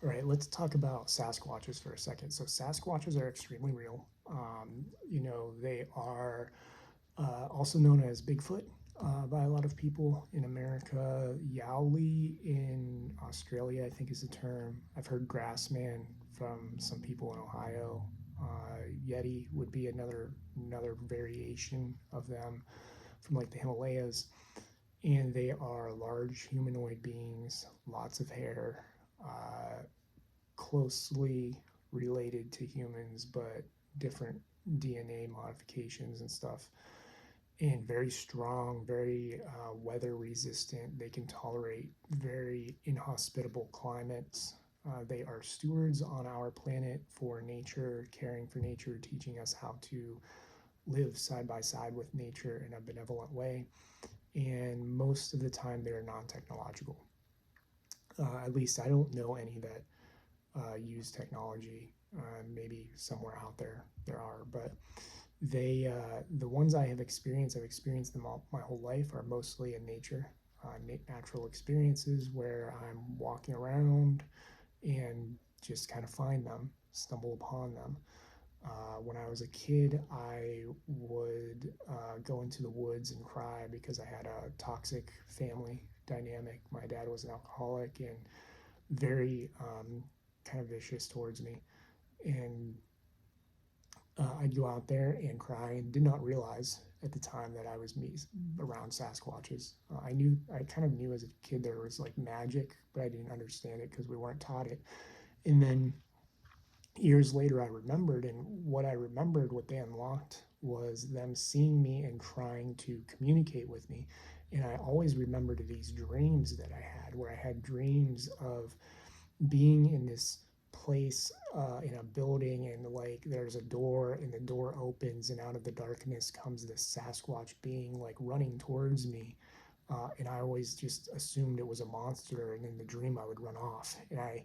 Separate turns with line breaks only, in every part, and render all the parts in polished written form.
All right, let's talk about Sasquatches for a second. So Sasquatches are extremely real. They are also known as Bigfoot by a lot of people in America. Yowlee in Australia, I think, is the term. I've heard grassman from some people in Ohio. Yeti would be another variation of them from like the Himalayas, and they are large humanoid beings, lots of hair, uh, closely related to humans, but different DNA modifications and stuff, and very strong, very weather resistant. They can tolerate very inhospitable climates. They are stewards on our planet for nature, caring for nature, teaching us how to live side by side with nature in a benevolent way. And most of the time, they're non technological. At least I don't know any that use technology. Maybe somewhere out there are, but the ones I've experienced them all my whole life, are mostly in nature, natural experiences where I'm walking around and just kind of find them, stumble upon them. When I was a kid, I would go into the woods and cry because I had a toxic family dynamic. My dad was an alcoholic and very kind of vicious towards me. And I'd go out there and cry and did not realize at the time that I was around Sasquatches. I kind of knew as a kid there was like magic, but I didn't understand it because we weren't taught it. And then years later, I remembered, and what I remembered, what they unlocked, was them seeing me and trying to communicate with me. And I always remembered these dreams that I had, where I had dreams of being in this place in a building, and like there's a door and the door opens and out of the darkness comes this Sasquatch being like running towards me, and I always just assumed it was a monster, and in the dream I would run off. And I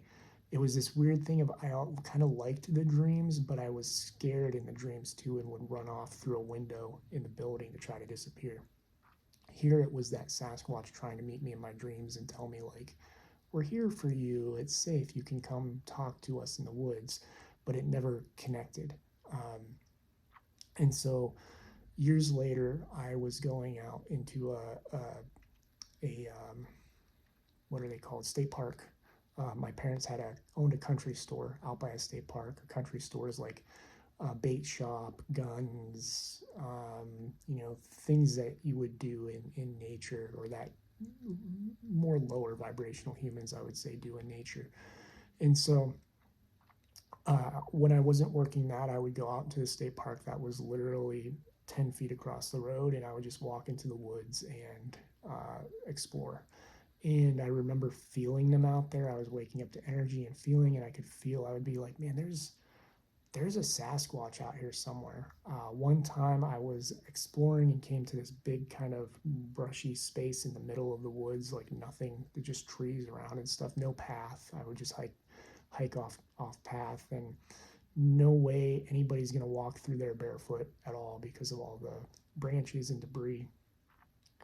it was this weird thing of I kind of liked the dreams, but I was scared in the dreams too and would run off through a window in the building to try to disappear. Here it was that Sasquatch trying to meet me in my dreams and tell me like, we're here for you, it's safe, you can come talk to us in the woods. But it never connected. And so years later, I was going out into a what are they called, state park. My parents owned a country store out by a state park. A country store is like a bait shop, guns, things that you would do in nature, or that more lower vibrational humans, I would say, do in nature. And so when I wasn't working that, I would go out into the state park that was literally 10 feet across the road, and I would just walk into the woods and explore. And I remember feeling them out there. I was waking up to energy and feeling, and I would be like, man, there's a Sasquatch out here somewhere. One time I was exploring and came to this big kind of brushy space in the middle of the woods, like nothing, just trees around and stuff, no path. I would just hike off path, and no way anybody's gonna walk through there barefoot at all because of all the branches and debris.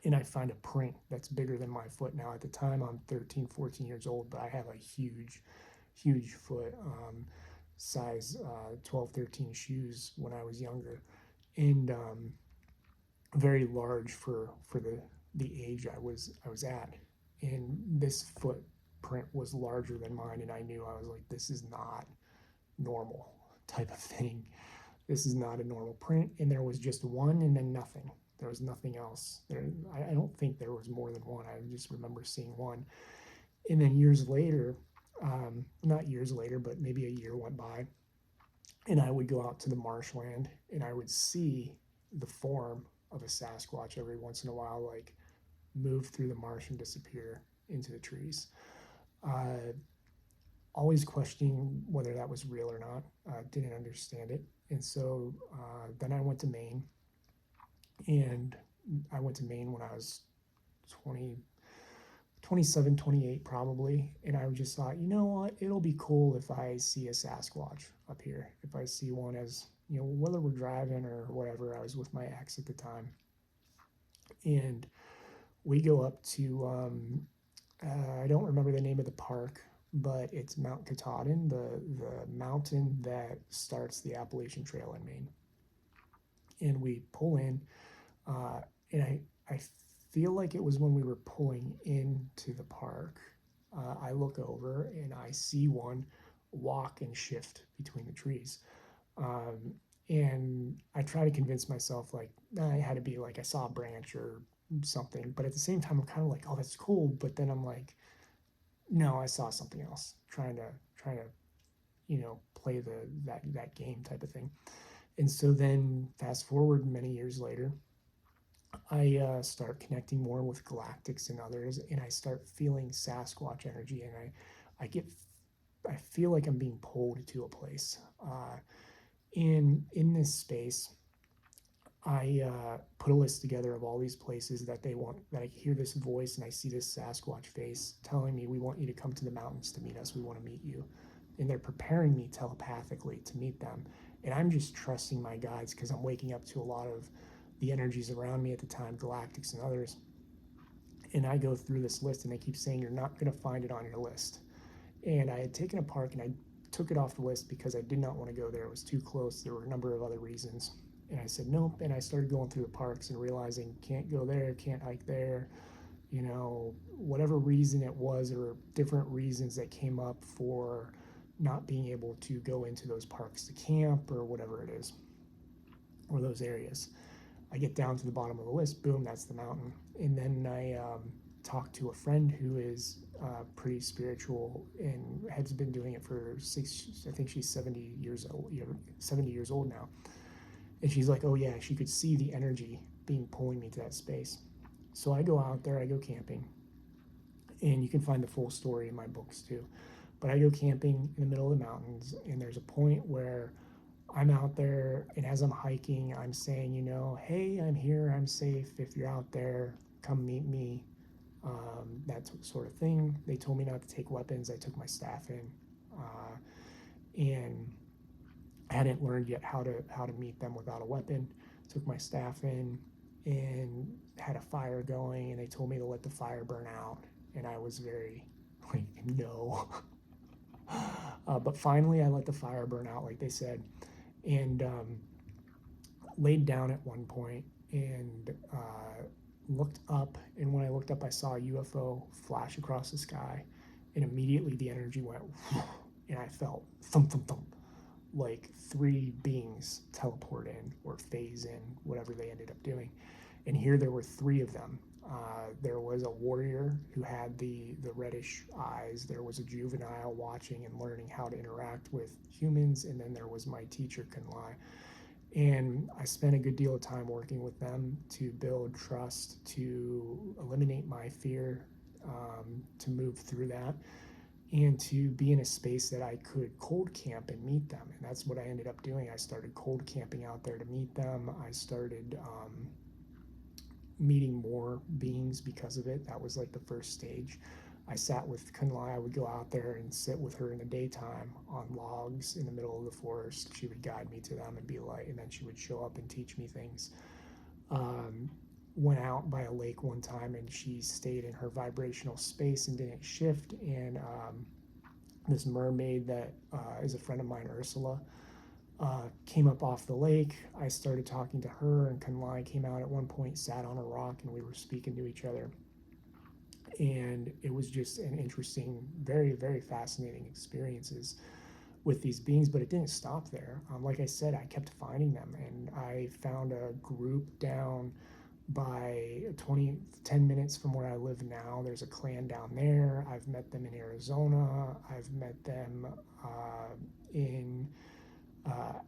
And I find a print that's bigger than my foot. Now at the time I'm 13, 14 years old, but I have a huge foot. Size 12, 13 shoes when I was younger, and very large for the age I was at. And this footprint was larger than mine, and I knew, I was like, this is not normal type of thing. This is not a normal print. And there was just one, and then nothing. There was nothing else. I don't think there was more than one. I just remember seeing one. And then years later, not years later, but maybe a year went by, and I would go out to the marshland and I would see the form of a Sasquatch every once in a while, like move through the marsh and disappear into the trees. Uh, Always questioning whether that was real or not. Didn't understand it. And so then I went to Maine, and I went to Maine when I was 20, 27, 28 probably. And I just thought, you know what, it'll be cool if I see a Sasquatch up here. If I see one, as whether we're driving or whatever. I was with my ex at the time, and we go up to I don't remember the name of the park, but it's Mount Katahdin, the mountain that starts the Appalachian Trail in Maine. And we pull in, uh, and I feel like it was when we were pulling into the park. I look over and I see one walk and shift between the trees. Um, and I try to convince myself like nah, it had to be like I saw a branch or something. But at the same time, I'm kind of like, oh, that's cool. But then I'm like, no, I saw something else. Trying to play that game type of thing. And so then fast forward many years later, I start connecting more with galactics and others, and I start feeling Sasquatch energy, and I feel like I'm being pulled to a place. In this space, I put a list together of all these places that they want, that I hear this voice and I see this Sasquatch face telling me, we want you to come to the mountains to meet us. We want to meet you. And they're preparing me telepathically to meet them. And I'm just trusting my guides because I'm waking up to a lot of the energies around me at the time, galactics and others. And I go through this list and they keep saying, you're not going to find it on your list. And I had taken a park and I took it off the list because I did not want to go there. It was too close. There were a number of other reasons. And I said, nope. And I started going through the parks and realizing can't go there, can't hike there. Whatever reason it was, or different reasons that came up for not being able to go into those parks to camp or whatever it is, or those areas. I get down to the bottom of the list, boom, that's the mountain. And then I talked to a friend who is pretty spiritual and has been doing it for I think she's 70 years old, 70 years old now. And she's like, oh yeah, she could see the energy being pulling me to that space. So I go out there, I go camping, and you can find the full story in my books too. But I go camping in the middle of the mountains, and there's a point where I'm out there, and as I'm hiking, I'm saying, hey, I'm here, I'm safe. If you're out there, come meet me. That sort of thing. They told me not to take weapons. I took my staff in, and I hadn't learned yet how to meet them without a weapon. Took my staff in and had a fire going, and they told me to let the fire burn out, and I was very like, no. But finally, I let the fire burn out, like they said, and laid down at one point and looked up. And when I looked up, I saw a UFO flash across the sky, and immediately the energy went, and I felt thump, thump, thump, like three beings teleport in or phase in, whatever they ended up doing. And here there were three of them. There was a warrior who had the reddish eyes. There was a juvenile watching and learning how to interact with humans. And then there was my teacher, Kunlai. And I spent a good deal of time working with them to build trust, to eliminate my fear, to move through that, and to be in a space that I could cold camp and meet them. And that's what I ended up doing. I started cold camping out there to meet them. I started meeting more beings because of it. That was like the first stage. I sat with Kunlai. I would go out there and sit with her in the daytime on logs in the middle of the forest. She would guide me to them and be like, and then she would show up and teach me things. Went out by a lake one time and she stayed in her vibrational space and didn't shift. And this mermaid that is a friend of mine, Ursula, came up off the lake. I started talking to her, and Kunlai came out at one point, sat on a rock, and we were speaking to each other. And it was just an interesting, very, very fascinating experiences with these beings, but it didn't stop there. Like I said, I kept finding them, and I found a group down by 10 minutes from where I live now. There's a clan down there. I've met them in Arizona. I've met them in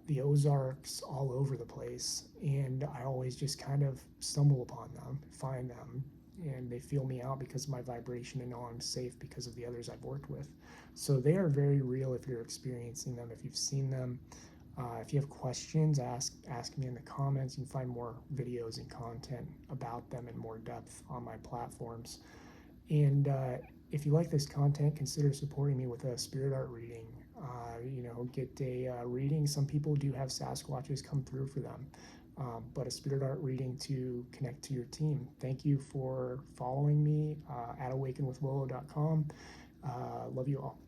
the Ozarks, all over the place. And I always just kind of stumble upon them, find them, and they feel me out because of my vibration and know I'm safe because of the others I've worked with. So they are very real if you're experiencing them, if you've seen them. If you have questions, ask me in the comments. You can find more videos and content about them in more depth on my platforms. And if you like this content, consider supporting me with a spirit art reading. Get a reading. Some people do have Sasquatches come through for them, but a spirit art reading to connect to your team. Thank you for following me at awakenwithwillow.com. Love you all.